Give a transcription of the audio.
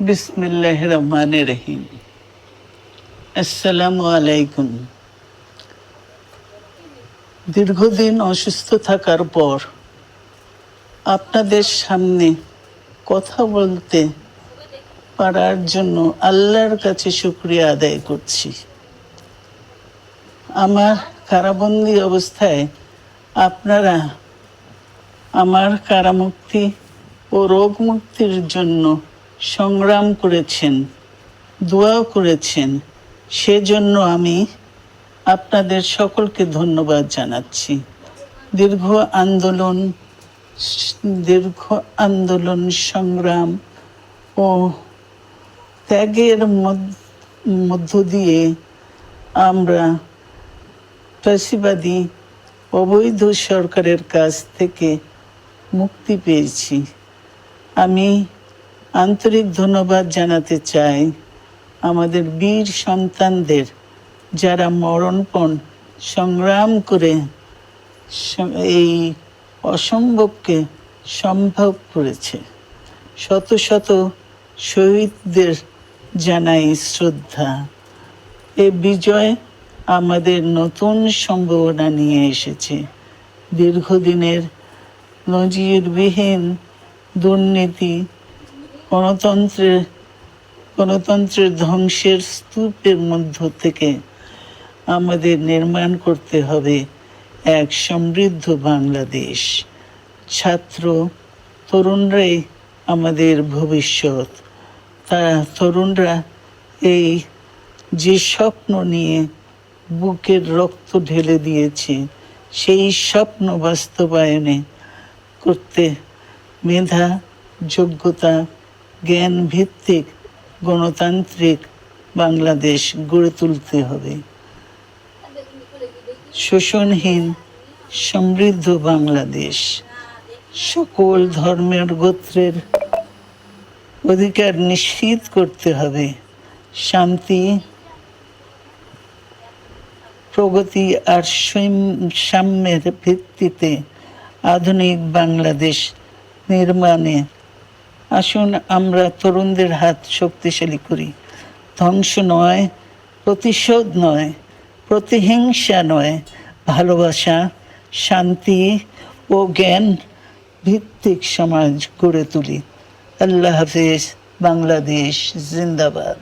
বিসমিল্লাহির রহমানির রহিম। আসসালামু আলাইকুম। দীর্ঘদিন অসুস্থ থাকার পর আপনাদের সামনে কথা বলতে পারার জন্য আল্লাহর কাছে শুকরিয়া আদায় করছি। আমার কারাবন্দী অবস্থায় আপনারা আমার কারামুক্তি ও রোগ মুক্তির জন্য সংগ্রাম করেছেন, দোয়াও করেছেন। সেজন্য আমি আপনাদের সকলকে ধন্যবাদ জানাচ্ছি। দীর্ঘ আন্দোলন সংগ্রাম ও ত্যাগের মধ্য দিয়ে আমরা ফ্যাসিবাদী অবৈধ সরকারের কাছ থেকে মুক্তি পেয়েছি। আমি আন্তরিক ধন্যবাদ জানাতে চাই আমাদের বীর সন্তানদের, যারা মরণপণ সংগ্রাম করে এই অসম্ভবকে সম্ভব করেছে। শত শত শহীদদের জানাই শ্রদ্ধা। এ বিজয় আমাদের নতুন সম্ভাবনা নিয়ে এসেছে। দীর্ঘদিনের নজিরবিহীন দুর্নীতি, গণতন্ত্রের ধ্বংসের স্তূপের মধ্য থেকে আমাদের নির্মাণ করতে হবে এক সমৃদ্ধ বাংলাদেশ। ছাত্র তরুণরাই আমাদের ভবিষ্যৎ। তরুণরা এই যে স্বপ্ন নিয়ে বুকের রক্ত ঢেলে দিয়েছে, সেই স্বপ্ন বাস্তবায়নে করতে মেধা, যোগ্যতা, জ্ঞান ভিত্তিক গণতান্ত্রিক বাংলাদেশ গড়ে তুলতে হবে। শোষণহীন সমৃদ্ধ বাংলাদেশ। সকল ধর্মের গোত্রের অধিকার নিশ্চিত করতে হবে। শান্তি, প্রগতি আর সাম্যের ভিত্তিতে আধুনিক বাংলাদেশ নির্মাণে আসুন আমরা তরুণদের হাত শক্তিশালী করি। ধ্বংস নয়, প্রতিশোধ নয়, প্রতিহিংসা নয়, ভালোবাসা, শান্তি ও জ্ঞান ভিত্তিক সমাজ গড়ে তুলি। আল্লাহ হাফেজ। বাংলাদেশ জিন্দাবাদ।